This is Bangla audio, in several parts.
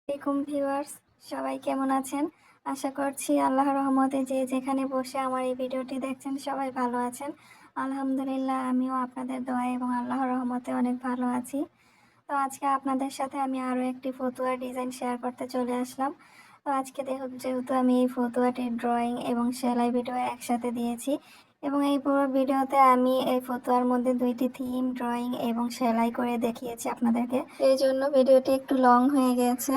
আসসালামাইকুম ভিউয়ার্স, সবাই কেমন আছেন? আশা করছি আল্লাহর রহমতে যে যেখানে বসে আমার এই ভিডিওটি দেখছেন সবাই ভালো আছেন। আলহামদুলিল্লাহ, আমিও আপনাদের দোয়া এবং আল্লাহর রহমতে অনেক ভালো আছি। তো আজকে আপনাদের সাথে আমি আরও একটি ফতুয়ার ডিজাইন শেয়ার করতে চলে আসলাম। তো আজকে দেখুন, যেহেতু আমি এই ফতুয়াটির ড্রয়িং এবং সেলাই ভিডিও একসাথে দিয়েছি এবং এই পুরো ভিডিওতে আমি এই ফতুয়ার মধ্যে দুইটি থিম, ড্রয়িং এবং সেলাই করে দেখিয়েছি আপনাদেরকে। এই জন্য ভিডিওটি একটু লং হয়ে গেছে।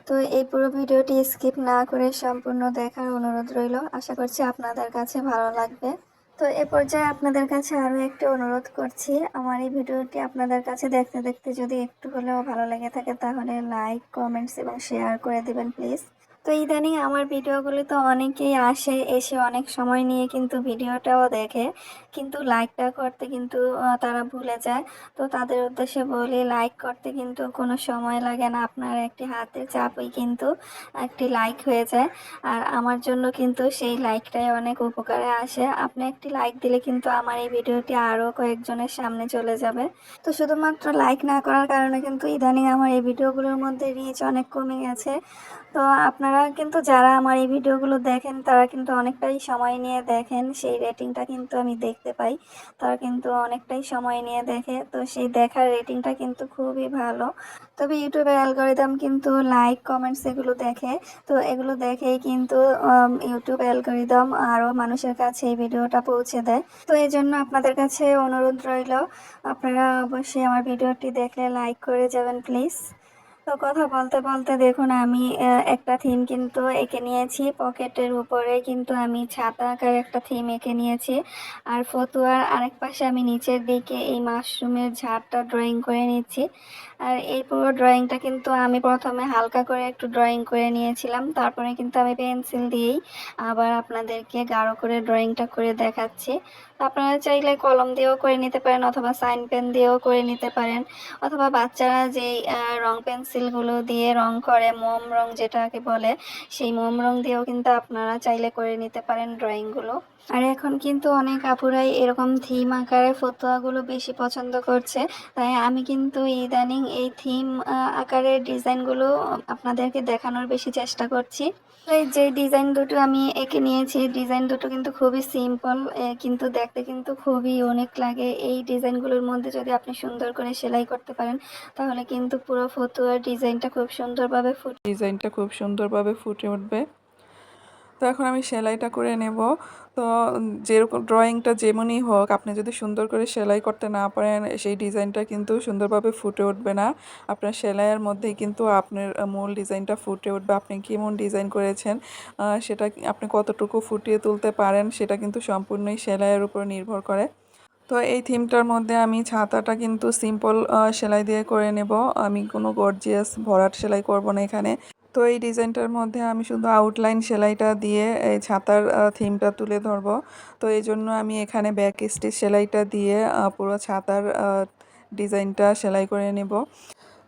তো এই পুরো ভিডিওটি স্কিপ না করে সম্পূর্ণ দেখার অনুরোধ রইল। আশা করছি আপনাদের কাছে ভালো লাগবে। তো এ পর্যায়ে আপনাদের কাছে আরও একটি অনুরোধ করছি, আমার এই ভিডিওটি আপনাদের কাছে দেখতে দেখতে যদি একটু হলেও ভালো লেগে থাকে তাহলে লাইক, কমেন্টস এবং শেয়ার করে দিবেন প্লিজ। তো ইদানিং আমার ভিডিওগুলো তো অনেকেই আসে, এসে অনেক সময় নিয়ে কিন্তু ভিডিওটাও দেখে, কিন্তু লাইকটা করতে কিন্তু তারা ভুলে যায়। তো তাদের উদ্দেশ্যে বলি, লাইক করতে কিন্তু কোনো সময় লাগে না, আপনার একটি হাতের চাপই কিন্তু একটি লাইক হয়ে যায়। আর আমার জন্য কিন্তু সেই লাইকটাই অনেক উপকারে আসে। আপনি একটি লাইক দিলে কিন্তু আমার এই ভিডিওটি আরও কয়েকজনের সামনে চলে যাবে। তো শুধুমাত্র লাইক না করার কারণে কিন্তু ইদানিং আমার এই ভিডিওগুলোর মধ্যে রিচ অনেক কমে গেছে। তো আপনারা কিন্তু যারা আমার এই ভিডিওগুলো দেখেন তারা কিন্তু অনেকটাই সময় নিয়ে দেখেন, সেই রেটিংটা কিন্তু আমি দেখতে পাই। তারা কিন্তু অনেকটাই সময় নিয়ে দেখে, তো সেই দেখার রেটিংটা কিন্তু খুবই ভালো। তবে ইউটিউবের অ্যালগরিদম কিন্তু লাইক, কমেন্টস এগুলো দেখে। তো এগুলো দেখেই কিন্তু ইউটিউব অ্যালগরিদম আরও মানুষের কাছে এই ভিডিওটা পৌঁছে দেয়। তো এই জন্য আপনাদের কাছে অনুরোধ রইল, আপনারা অবশ্যই আমার ভিডিওটি দেখলে লাইক করে যাবেন প্লিজ। তো কথা বলতে বলতে দেখুন, আমি একটা থিম কিন্তু এঁকে নিয়েছি। পকেটের উপরে কিন্তু আমি ছাতা আকার একটা থিম এঁকে নিয়েছি। আর ফতুয়ার আরেক পাশে আমি নিচের দিকে এই মাশরুমের ঝাড়টা ড্রয়িং করে নিচ্ছি। আর এই পুরো ড্রয়িংটা কিন্তু আমি প্রথমে হালকা করে একটু ড্রয়িং করে নিয়েছিলাম, তারপরে কিন্তু আমি পেন্সিল দিয়েই আবার আপনাদেরকে গাঢ় করে ড্রয়িংটা করে দেখাচ্ছি। আপনারা চাইলে কলম দিয়েও করে নিতে পারেন, অথবা সাইন পেন দিয়েও করে নিতে পারেন, অথবা বাচ্চারা যেই রং পেন্সিলগুলো দিয়ে রং করে, মোম রং যেটাকে বলে, সেই মোম রং দিয়েও কিন্তু আপনারা চাইলে করে নিতে পারেন ড্রয়িংগুলো। আর এখন কিন্তু অনেক আপুরাই এরকম থিম আকারে ফতোয়াগুলো বেশি পছন্দ করছে, তাই আমি কিন্তু ইদানিং এই থিম আকারের ডিজাইনগুলো আপনাদেরকে দেখানোর বেশি চেষ্টা করছি। এই যে ডিজাইন দুটো আমি এঁকে নিয়েছি, ডিজাইন দুটো কিন্তু খুবই সিম্পল, কিন্তু দেখতে কিন্তু খুবই ইউনিক লাগে। এই ডিজাইনগুলোর মধ্যে যদি আপনি সুন্দর করে সেলাই করতে পারেন তাহলে কিন্তু পুরো ফতুয়ার ডিজাইনটা খুব সুন্দরভাবে ফুটে উঠবে। তো এখন আমি সেলাইটা করে নেব। তো যেরকম ড্রয়িংটা যেমনই হোক, আপনি যদি সুন্দর করে সেলাই করতে না পারেন সেই ডিজাইনটা কিন্তু সুন্দরভাবে ফুটে উঠবে না। আপনার সেলাইয়ের মধ্যেই কিন্তু আপনার মূল ডিজাইনটা ফুটে উঠবে। আপনি কেমন ডিজাইন করেছেন সেটা আপনি কতটুকু ফুটিয়ে তুলতে পারেন সেটা কিন্তু সম্পূর্ণই সেলাইয়ের উপর নির্ভর করে। তো এই থিমটার মধ্যে আমি ছাতাটা কিন্তু সিম্পল সেলাই দিয়ে করে নেব, আমি কোনো গর্জিয়াস ভরাট সেলাই করব না এখানে। তো এই ডিজাইনটার মধ্যে আমি শুধু আউটলাইন সেলাইটা দিয়ে এই ছাতার থিমটা তুলে ধরবো। তো এই জন্য আমি এখানে ব্যাক স্টিচ সেলাইটা দিয়ে পুরো ছাতার ডিজাইনটা সেলাই করে নেব।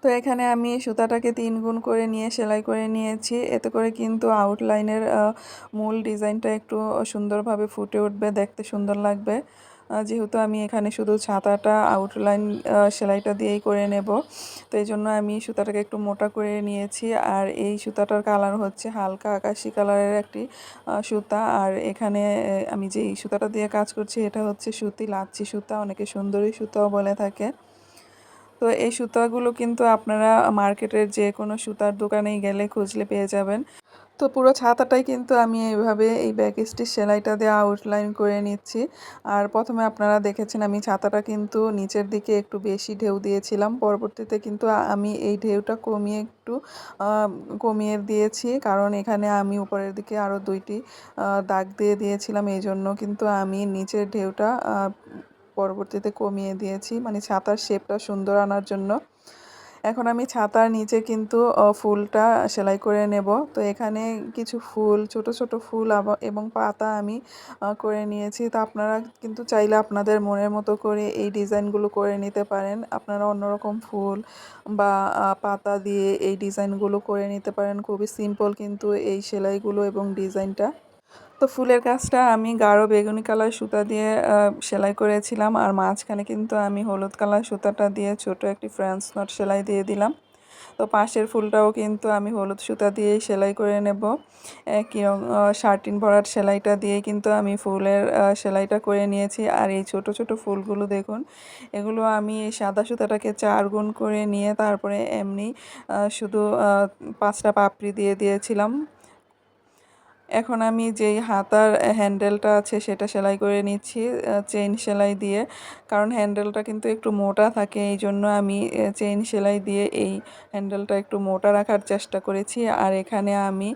তো এখানে আমি সুতাটাকে 3 গুণ করে নিয়ে সেলাই করে নিয়েছি, এতে করে কিন্তু আউটলাইনের মূল ডিজাইনটা একটু সুন্দরভাবে ফুটে উঠবে, দেখতে সুন্দর লাগবে। যেহেতু আমি এখানে শুধু ছাতাটা আউটলাইন সেলাইটা দিয়েই করে নেব, তো এই জন্য আমি সুতাটাকে একটু মোটা করে নিয়েছি। আর এই সুতাটার কালার হচ্ছে হালকা আকাশি কালারের একটি সুতা। আর এখানে আমি যেই সুতাটা দিয়ে কাজ করছি এটা হচ্ছে সুতি লাচ্ছি সুতা, অনেকে সুন্দরী সুতাও বলে থাকে। তো এই সুতাগুলো কিন্তু আপনারা মার্কেটের যে কোনো সুতার দোকানেই গেলে খুঁজলে পেয়ে যাবেন। তো পুরো ছাতাটাই কিন্তু আমি এইভাবে এই ব্যাক স্টিচ সেলাইটা দিয়ে আউটলাইন করে নিচ্ছি। আর প্রথমে আপনারা দেখেছেন আমি ছাতাটা কিন্তু নিচের দিকে একটু বেশি ঢেউ দিয়েছিলাম, পরবর্তীতে কিন্তু আমি এই ঢেউটা কমিয়ে একটু কমিয়ে দিয়েছি, কারণ এখানে আমি উপরের দিকে আরও 2টি দাগ দিয়ে দিয়েছিলাম, এই জন্য কিন্তু আমি নিচের ঢেউটা পরবর্তীতে কমিয়ে দিয়েছি, মানে ছাতার শেপটা সুন্দর আনার জন্য। এখন আমি ছাতার নিচে কিন্তু ফুলটা সেলাই করে নেব। তো এখানে কিছু ফুল, ছোট ছোট ফুল এবং পাতা আমি করে নিয়েছি। তো আপনারা কিন্তু চাইলে আপনাদের মনের মতো করে এই ডিজাইনগুলো করে নিতে পারেন। আপনারা অন্যরকম ফুল বা পাতা দিয়ে এই ডিজাইনগুলো করে নিতে পারেন। খুবই সিম্পল কিন্তু এই সেলাইগুলো এবং ডিজাইনটা। তো ফুলের কাজটা আমি গাঢ় বেগুনি কালার সুতা দিয়ে সেলাই করেছিলাম, আর মাঝখানে কিন্তু আমি হলুদ কালার সুতাটা দিয়ে ছোট একটি ফ্রেঞ্চ নট সেলাই দিয়ে দিলাম। তো পাশের ফুলটাও কিন্তু আমি হলুদ সুতা দিয়েই সেলাই করে নেব। একই শার্টিন ভরাট সেলাইটা দিয়ে কিন্তু আমি ফুলের সেলাইটা করে নিয়েছি। আর এই ছোট ছোট ফুলগুলো দেখুন, এগুলো আমি এই সাদা সুতাটাকে 4 গুণ করে নিয়ে তারপরে এমনি শুধু 5টা পাপড়ি দিয়ে দিয়েছিলাম। এখন আমি যেই হাতার হ্যান্ডেলটা আছে সেটা সেলাই করে নিচ্ছি চেইন সেলাই দিয়ে, কারণ হ্যান্ডেলটা কিন্তু একটু মোটা থাকে, এই জন্য আমি চেইন সেলাই দিয়ে এই হ্যান্ডেলটা একটু মোটা রাখার চেষ্টা করেছি। আর এখানে আমি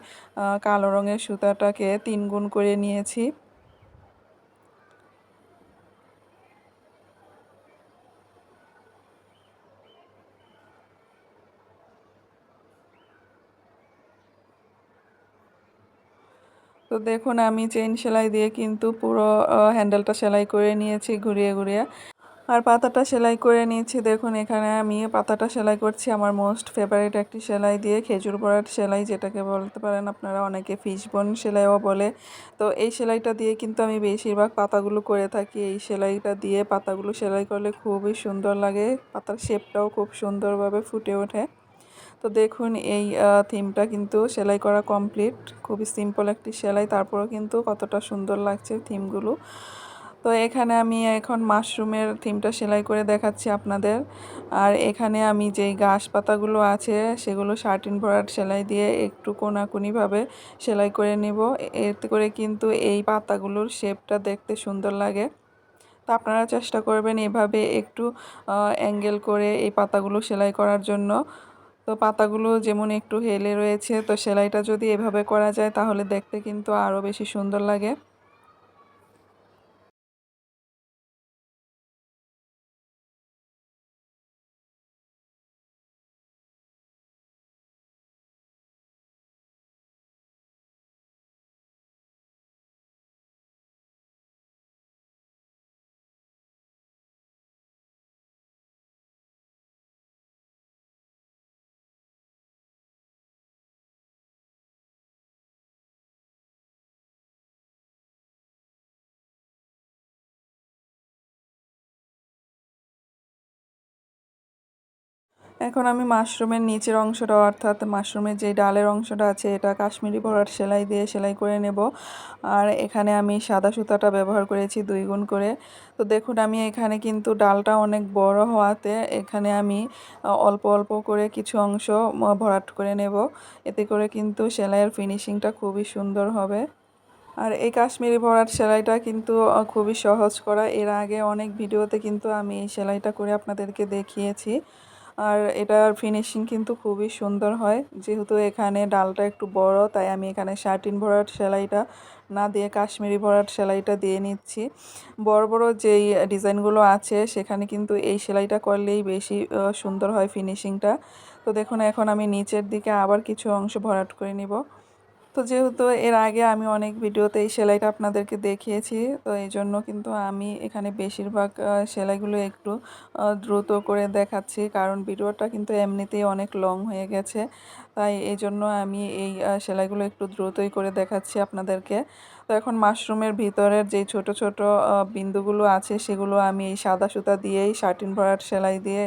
কালো রঙের সুতাটাকে 3 গুণ করে নিয়েছি। তো দেখুন আমি চেইন সেলাই দিয়ে কিন্তু পুরো হ্যান্ডেলটা সেলাই করে নিয়েছি ঘুরিয়ে ঘুরিয়ে। আর পাতাটা সেলাই করে নিয়েছি। দেখুন এখানে আমি পাতাটা সেলাই করছি আমার মোস্ট ফেভারিট একটি সেলাই দিয়ে, খেজুর ভরাট সেলাই যেটাকে বলতে পারেন আপনারা, অনেকে ফিশবোন সেলাইও বলে। তো এই সেলাইটা দিয়ে কিন্তু আমি বেশিরভাগ পাতাগুলো করে থাকি। এই সেলাইটা দিয়ে পাতাগুলো সেলাই করলে খুবই সুন্দর লাগে, পাতার শেপটাও খুব সুন্দরভাবে ফুটে ওঠে। তো দেখুন এই থিমটা কিন্তু সেলাই করা কমপ্লিট। খুবই সিম্পল একটি সেলাই, তারপরেও কিন্তু কতটা সুন্দর লাগছে থিমগুলো। তো এখানে আমি এখন মাশরুমের থিমটা সেলাই করে দেখাচ্ছি আপনাদের। আর এখানে আমি যেই ঘাস পাতাগুলো আছে সেগুলো শার্টিন ভরাট সেলাই দিয়ে একটু কোনাকুনিভাবে সেলাই করে নিব। এতে করে কিন্তু এই পাতাগুলোর শেপটা দেখতে সুন্দর লাগে। তো আপনারা চেষ্টা করবেন এভাবে একটু অ্যাঙ্গেল করে এই পাতাগুলো সেলাই করার জন্য। তো পাতাগুলো যেমন একটু হেলে রয়েছে, তো সেলাইটা যদি এভাবে করা যায় তাহলে দেখতে কিন্তু আরও বেশি সুন্দর লাগে। এখন আমি মাশরুমের নিচের অংশটা, অর্থাৎ মাশরুমের যে ডালের অংশটা আছে, এটা কাশ্মীরি ভরাট সেলাই দিয়ে সেলাই করে নেব। আর এখানে আমি সাদা সুতাটা ব্যবহার করেছি 2 গুণ করে। তো দেখুন আমি এখানে কিন্তু ডালটা অনেক বড় হওয়াতে এখানে আমি অল্প অল্প করে কিছু অংশ ভরাট করে নেব। এতে করে কিন্তু সেলাইয়ের ফিনিশিংটা খুবই সুন্দর হবে। আর এই কাশ্মীরি ভরাট সেলাইটা কিন্তু খুবই সহজ করা। এর আগে অনেক ভিডিওতে কিন্তু আমি এই সেলাইটা করে আপনাদেরকে দেখিয়েছি। আর এটার ফিনিশিং কিন্তু খুবই সুন্দর হয়। যেহেতু এখানে ডালটা একটু বড়, তাই আমি এখানে শার্টিন ভরাট সেলাইটা না দিয়ে কাশ্মীরি ভরাট সেলাইটা দিয়ে নিচ্ছি। বড় বড় যেই ডিজাইনগুলো আছে সেখানে কিন্তু এই সেলাইটা করলেই বেশি সুন্দর হয় ফিনিশিংটা। তো দেখুন এখন আমি নিচের দিকে আবার কিছু অংশ ভরাট করে নিব। তো যেহেতু এর আগে আমি অনেক ভিডিওতে এই সেলাইটা আপনাদেরকে দেখিয়েছি, তো এই জন্য কিন্তু আমি এখানে বেশিরভাগ সেলাইগুলো একটু দ্রুত করে দেখাচ্ছি, কারণ ভিডিওটা কিন্তু এমনিতেই অনেক লং হয়ে গেছে। তাই এই জন্য আমি এই সেলাইগুলো একটু দ্রুতই করে দেখাচ্ছি আপনাদেরকে। তো এখন মাশরুমের ভিতরের যে ছোট ছোট বিন্দুগুলো আছে সেগুলো আমি এই সাদা সুতা দিয়েই শার্টিন ভরাট সেলাই দিয়ে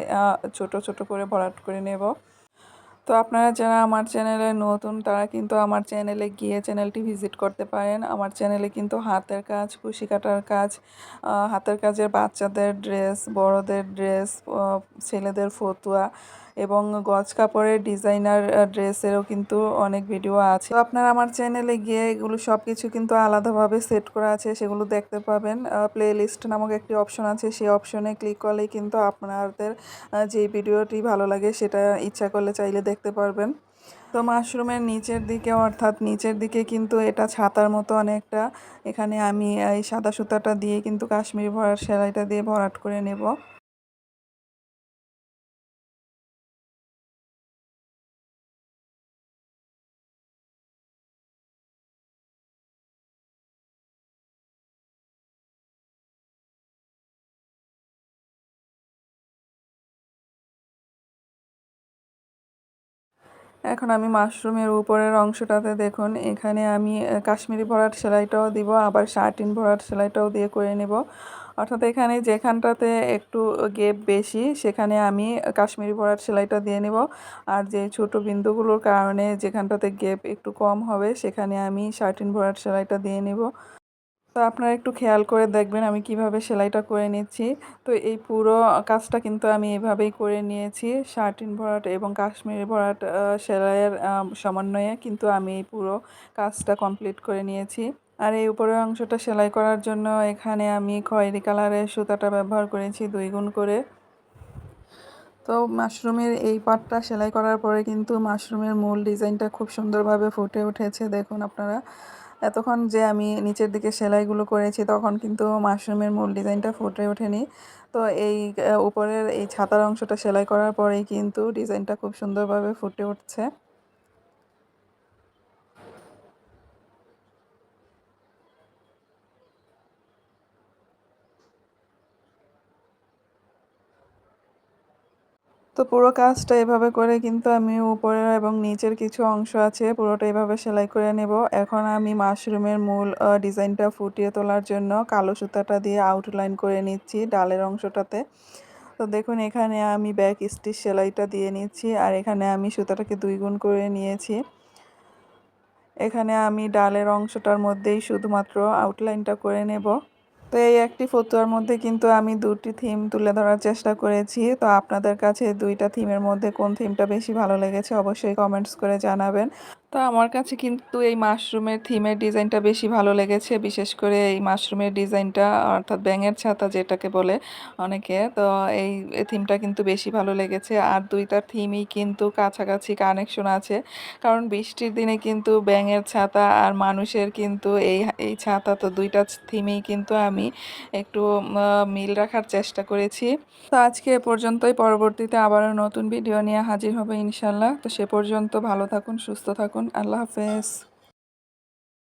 ছোট ছোট করে ভরাট করে নেব। তো আপনারা যারা আমার চ্যানেলে নতুন তারা কিন্তু আমার চ্যানেলে গিয়ে চ্যানেলটি ভিজিট করতে পারেন। আমার চ্যানেলে কিন্তু হাতের কাজ, কুশি কাটার কাজ, হাতের কাজের বাচ্চাদের ড্রেস, বড়দের ড্রেস, ছেলেদের ফতুয়া এবং গজ কাপড়ের ডিজাইনার ড্রেসেরও কিন্তু অনেক ভিডিও আছে। তো আপনারা আমার চ্যানেলে গিয়ে এগুলো সব কিছু কিন্তু আলাদাভাবে সেট করা আছে, সেগুলো দেখতে পাবেন। প্লে লিস্ট নামক একটি অপশন আছে, সেই অপশনে ক্লিক করলেই কিন্তু আপনাদের যে ভিডিওটি ভালো লাগে সেটা ইচ্ছা করলে চাইলে দেখতে পারবেন। তো মাশরুমের নিচের দিকে, অর্থাৎ নিচের দিকে কিন্তু এটা ছাতার মতো অনেকটা, এখানে আমি এই সাদা সুতাটা দিয়ে কিন্তু কাশ্মীরি ভরাট সেলাইটা দিয়ে ভরাট করে নেব। এখন আমি মাশরুমের উপরের অংশটাতে দেখুন এখানে আমি কাশ্মীরি ভরাট সেলাইটাও দিব, আবার শার্টিন ভরাট সেলাইটাও দিয়ে করে নেব। অর্থাৎ এখানে যেখানটাতে একটু গেপ বেশি সেখানে আমি কাশ্মীরি ভরাট সেলাইটা দিয়ে নেব, আর যে ছোট বিন্দুগুলোর কারণে যেখানটাতে গেপ একটু কম হবে সেখানে আমি 13 ভরাট সেলাইটা দিয়ে নেব। তো আপনারা একটু খেয়াল করে দেখবেন আমি কিভাবে সেলাইটা করে নিচ্ছি। তো এই পুরো কাজটা কিন্তু আমি এভাবেই করে নিয়েছি, 13 ভরাট এবং কাশ্মীরি ভরাট সেলাইয়ের সমন্বয়ে কিন্তু আমি এই পুরো কাজটা কমপ্লিট করে নিয়েছি। আর এই উপরের অংশটা সেলাই করার জন্য এখানে আমি খয়েরি কালারের সুতাটা ব্যবহার করেছি 2 গুণ করে। তো মাশরুমের এই পার্টটা সেলাই করার পরে কিন্তু মাশরুমের মূল ডিজাইনটা খুব সুন্দরভাবে ফুটে উঠেছে। দেখুন আপনারা, এতক্ষণ যে আমি নিচের দিকে সেলাইগুলো করেছি তখন কিন্তু মাশরুমের মূল ডিজাইনটা ফুটে ওঠেনি। তো এই উপরের এই ছাতার অংশটা সেলাই করার পরেই কিন্তু ডিজাইনটা খুব সুন্দরভাবে ফুটে উঠছে। তো পুরো কাজটা এভাবে করে কিন্তু আমি উপরের এবং নিচের কিছু অংশ আছে পুরোটা এভাবে সেলাই করে নেব। এখন আমি মাশরুমের মূল ডিজাইনটা ফুটিয়ে তোলার জন্য কালো সুতাটা দিয়ে আউটলাইন করে নিচ্ছি ডালের অংশটাতে। তো দেখুন এখানে আমি ব্যাক স্টিচ সেলাইটা দিয়ে নিচ্ছি, আর এখানে আমি সুতাটাকে 2 গুণ করে নিয়েছি। এখানে আমি ডালের অংশটার মধ্যেই শুধুমাত্র আউটলাইনটা করে নেব। তো এই একটি ফতুয়ার মধ্যে কিন্তু আমি 2টি থিম তুলে ধরার চেষ্টা করেছি। তো আপনাদের কাছে 2টা থিমের মধ্যে কোন থিমটা বেশি ভালো লেগেছে অবশ্যই কমেন্টস করে জানাবেন। তো আমার কাছে কিন্তু এই মাশরুমের থিমের ডিজাইনটা বেশি ভালো লেগেছে, বিশেষ করে এই মাশরুমের ডিজাইনটা অর্থাৎ ব্যাঙের ছাতা যেটাকে বলে অনেকে। তো এই থিমটা কিন্তু বেশি ভালো লেগেছে, আর 2টা থিমই কিন্তু কাছাকাছি কানেকশন আছে, কারণ বৃষ্টির দিনে কিন্তু ব্যাঙের ছাতা আর মানুষের কিন্তু এই এই ছাতা, তো 2টা থিমেই কিন্তু আমি একটু মিল রাখার চেষ্টা করেছি। তো আজকে এ পর্যন্তই, পরবর্তীতে আবারও নতুন ভিডিও নিয়ে হাজির হবে ইনশাল্লাহ। তো সে পর্যন্ত ভালো থাকুন, সুস্থ থাকুন, আল্লাহ হাফেজ।